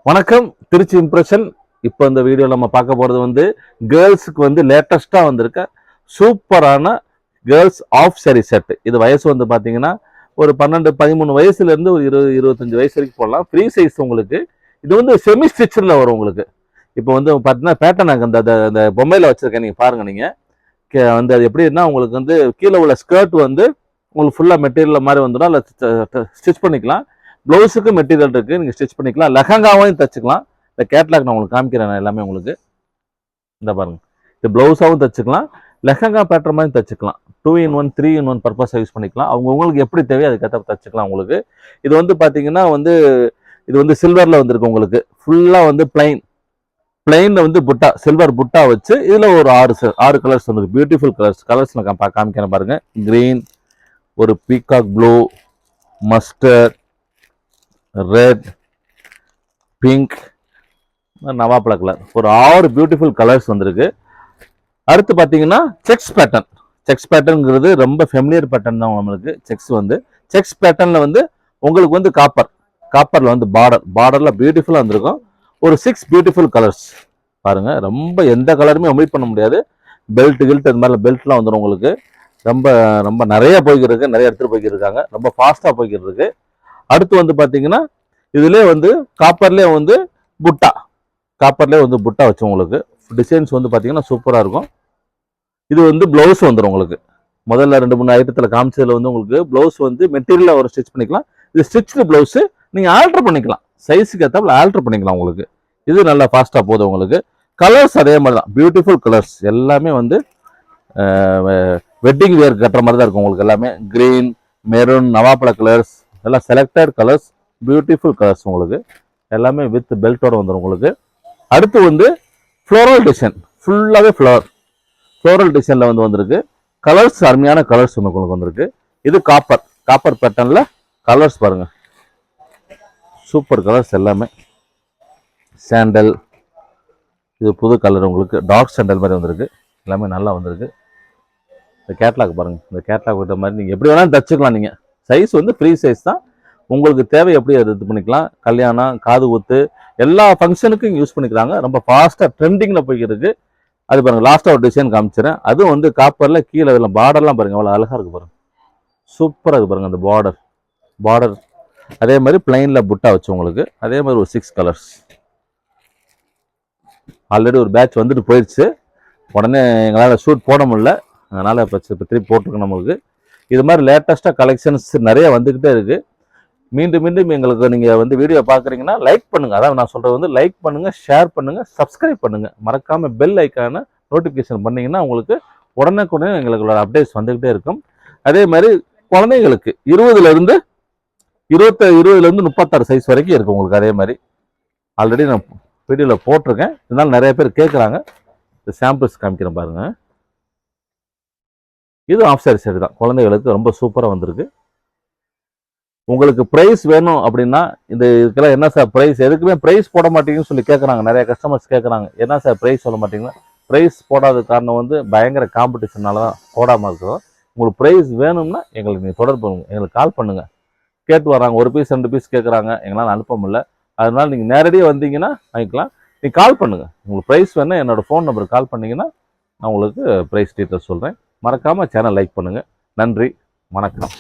வணக்கம் திருச்சி இம்ப்ரெஷன். இப்போ இந்த வீடியோவில் நம்ம பார்க்க போகிறது வந்து கேர்ள்ஸுக்கு வந்து லேட்டஸ்ட்டாக வந்திருக்க சூப்பரான கேர்ள்ஸ் ஆஃப் சாரி செட். இது வயசு வந்து பார்த்தீங்கன்னா ஒரு 12-13 வயசுலேருந்து ஒரு 20-25 வயசு வரைக்கும் போடலாம். ஃப்ரீ சைஸ் உங்களுக்கு. இது வந்து செமி ஸ்டிச்சில் வரும் உங்களுக்கு. இப்போ வந்து பார்த்தீங்கன்னா பேட்டர்ன் அந்த பொம்மையில் வச்சுருக்கேன், நீங்கள் பாருங்கள். நீங்கள் வந்து அது எப்படின்னா உங்களுக்கு வந்து கீழே உள்ள ஸ்கர்ட் வந்து உங்களுக்கு ஃபுல்லாக மெட்டீரியல் மாதிரி வந்துடும். அதில் ஸ்டிச் பண்ணிக்கலாம். ப்ளவுஸுக்கு மெட்டீரியல் இருக்குது, நீங்கள் ஸ்டிச் பண்ணிக்கலாம். லெஹங்காவையும் தச்சுக்கலாம். இந்த கேட்லாக் நான் உங்களுக்கு காமிக்கிறேன் எல்லாமே உங்களுக்கு. இந்த பாருங்கள், இது ப்ளவுஸாகவும் தச்சுக்கலாம், லெஹங்கா பேட்டர் மாதிரி தச்சுக்கலாம். 2-in-1 3-in-1 பர்பஸாக யூஸ் பண்ணிக்கலாம். உங்களுக்கு எப்படி தேவையோ அதுக்கேற்ற தச்சுக்கலாம் உங்களுக்கு. இது வந்து பார்த்தீங்கன்னா வந்து இது வந்து சில்வரில் வந்துருக்கு உங்களுக்கு. ஃபுல்லாக வந்து பிளைனில் வந்து புட்டா, சில்வர் புட்டா வச்சு இதில் ஒரு 6 கலர்ஸ் வந்துருக்கு. பியூட்டிஃபுல் கலர்ஸ் நான் காமிக்கிறேன் பாருங்கள். க்ரீன், ஒரு peacock blue, mustard, red, pink, நவாப்பழ கலர், ஒரு 6 பியூட்டிஃபுல் கலர்ஸ் வந்திருக்கு. அடுத்து பார்த்தீங்கன்னா செக்ஸ் பேட்டர்ன்ங்கிறது ரொம்ப ஃபெமிலியர் பேட்டர்ன் தான் நம்மளுக்கு. செக்ஸ் பேட்டர்னில் வந்து உங்களுக்கு வந்து காப்பரில் வந்து பார்டரில் பியூட்டிஃபுல்லாக வந்திருக்கும். ஒரு 6 பியூட்டிஃபுல் கலர்ஸ் பாருங்கள். ரொம்ப எந்த கலருமே ஒமிட் பண்ண முடியாது. பெல்ட் அது மாதிரி பெல்ட்லாம் வந்துடும் உங்களுக்கு. ரொம்ப ரொம்ப நிறைய போய்க்கிருக்கு, நிறைய இடத்துல போய்க்கிருக்காங்க. ரொம்ப ஃபாஸ்ட்டாக போய்க்கிட்டு இருக்கு. அடுத்து வந்து பார்த்தீங்கன்னா இதுலேயே வந்து காப்பர்லேயே வந்து புட்டா வச்சு உங்களுக்கு டிசைன்ஸ் வந்து பார்த்தீங்கன்னா சூப்பராக இருக்கும். இது வந்து ப்ளவுஸ் வந்துடும் உங்களுக்கு. முதல்ல 2-3 ஐட்டத்தில் காமிச்சதில் வந்து உங்களுக்கு ப்ளவுஸ் வந்து மெட்டீரியலாக ஒரு ஸ்டிச் பண்ணிக்கலாம். இது ஸ்டிச்சு ப்ளவுஸு நீங்கள் ஆல்ட்ரு பண்ணிக்கலாம், சைஸுக்கு ஏற்றாப்புல ஆல்ட்ரு பண்ணிக்கலாம் உங்களுக்கு. இது நல்லா ஃபாஸ்ட்டாக போதும் உங்களுக்கு. கலர்ஸ் அதே மாதிரி தான், பியூட்டிஃபுல் கலர்ஸ் எல்லாமே வந்து வெட்டிங் வேர் கட்டுற மாதிரி தான் இருக்கும் உங்களுக்கு. எல்லாமே க்ரீன், மெரூன், நவாப்பழ கலர்ஸ் எல்லாம் செலக்டட் கலர்ஸ், பியூட்டிஃபுல் கலர்ஸ் உங்களுக்கு. எல்லாமே வித் பெல்ட்டோட வந்துடும் உங்களுக்கு. அடுத்து வந்து ஃப்ளோரல் டிசைன், ஃபுல்லாகவே ஃப்ளோரல் டிசைனில் வந்திருக்கு. கலர்ஸ் அருமையான கலர்ஸ் உங்களுக்கு வந்திருக்கு. இது காப்பர் பேட்டர்னில் கலர்ஸ் பாருங்கள், சூப்பர் கலர்ஸ் எல்லாமே. சாண்டல், இது புது கலர் உங்களுக்கு, டார்க் சாண்டல் மாதிரி வந்திருக்கு. எல்லாமே நல்லா வந்திருக்கு. இந்த கேட்லாக் பாருங்கள், இந்த கேட்லாக் விட்ட மாதிரி நீங்கள் எப்படி வேணாலும் தச்சுக்கலாம். நீங்கள் சைஸ் வந்து ஃப்ரீ சைஸ் தான், உங்களுக்கு தேவை எப்படி அது இது பண்ணிக்கலாம். கல்யாணம், காது ஊத்து, எல்லா ஃபங்க்ஷனுக்கும் யூஸ் பண்ணிக்கிறாங்க. ரொம்ப ஃபாஸ்ட்டாக ட்ரெண்டிங்கில் போய்க்கிருக்கு. அது பாருங்கள், லாஸ்ட்டாக ஒரு டிசைன் காமிச்சிடறேன். அதுவும் வந்து காப்பரில் கீழே இதில் பார்டர்லாம் பாருங்கள், அவ்வளோ அழகாக இருக்குது பாருங்கள். சூப்பராக இருக்குது பாருங்கள். அந்த பார்டர் அதே மாதிரி பிளைனில் புட்டா வச்சு உங்களுக்கு. அதே மாதிரி ஒரு 6 கலர்ஸ். ஆல்ரெடி ஒரு பேட்ச் வந்துட்டு போயிடுச்சு, உடனே எங்களால் ஷூட் போட முடியல, அதனால் இப்போ திருப்பி போட்டிருக்கோம். நம்மளுக்கு இது மாதிரி லேட்டஸ்ட்டாக கலெக்ஷன்ஸ் நிறைய வந்துக்கிட்டே இருக்குது. மீண்டும் எங்களுக்கு நீங்கள் வந்து வீடியோ பார்க்குறீங்கன்னா லைக் பண்ணுங்கள். அதான் நான் சொல்கிறது வந்து லைக் பண்ணுங்கள், ஷேர் பண்ணுங்கள், சப்ஸ்கிரைப் பண்ணுங்கள். மறக்காமல் பெல் ஐக்கான நோட்டிஃபிகேஷன் பண்ணிங்கன்னா உங்களுக்கு உடனே எங்களுக்குள்ள அப்டேட்ஸ் வந்துக்கிட்டே இருக்கும். அதே மாதிரி குழந்தைங்களுக்கு 20லேருந்து 36 சைஸ் வரைக்கும் இருக்குது உங்களுக்கு. அதே மாதிரி ஆல்ரெடி நான் வீடியோவில் போட்டிருக்கேன், இதனால் நிறைய பேர் கேட்குறாங்க. இந்த சாம்பிள்ஸ் காமிக்கிறேன் பாருங்கள். இது ஆஃப் சாரி செட் தான், குழந்தைகளுக்கு ரொம்ப சூப்பராக வந்திருக்கு. உங்களுக்கு ப்ரைஸ் வேணும் அப்படின்னா இதுக்கெல்லாம் என்ன சார் ப்ரைஸ், எதுக்குமே ப்ரைஸ் போட மாட்டீங்கன்னு சொல்லி கேட்குறாங்க, நிறைய கஸ்டமர்ஸ் கேட்குறாங்க. என்ன சார் ப்ரைஸ் சொல்ல மாட்டீங்கன்னா, ப்ரைஸ் போடாத காரணம் வந்து பயங்கர காம்படிஷனால தான் போடாமல் இருக்கிறோம். உங்களுக்கு ப்ரைஸ் வேணும்னா எங்களுக்கு நீங்கள் தொடர்பு பண்ணுங்க, எங்களுக்கு கால் பண்ணுங்கள். கேட்டு வராங்க, 1 பீஸ் 2 பீஸ் கேட்குறாங்க, எங்களால் அனுப்ப முடியல. அதனால நீங்கள் நேரடியாக வந்தீங்கன்னா வாங்கிக்கலாம். நீங்கள் கால் பண்ணுங்கள், உங்களுக்கு ப்ரைஸ் வேணால் என்னோடய ஃபோன் நம்பருக்கு கால் பண்ணிங்கன்னா நான் உங்களுக்கு ப்ரைஸ் டீட்டெயில்ஸ் சொல்கிறேன். மறக்காமல் சேனல் லைக் பண்ணுங்கள். நன்றி, வணக்கம்.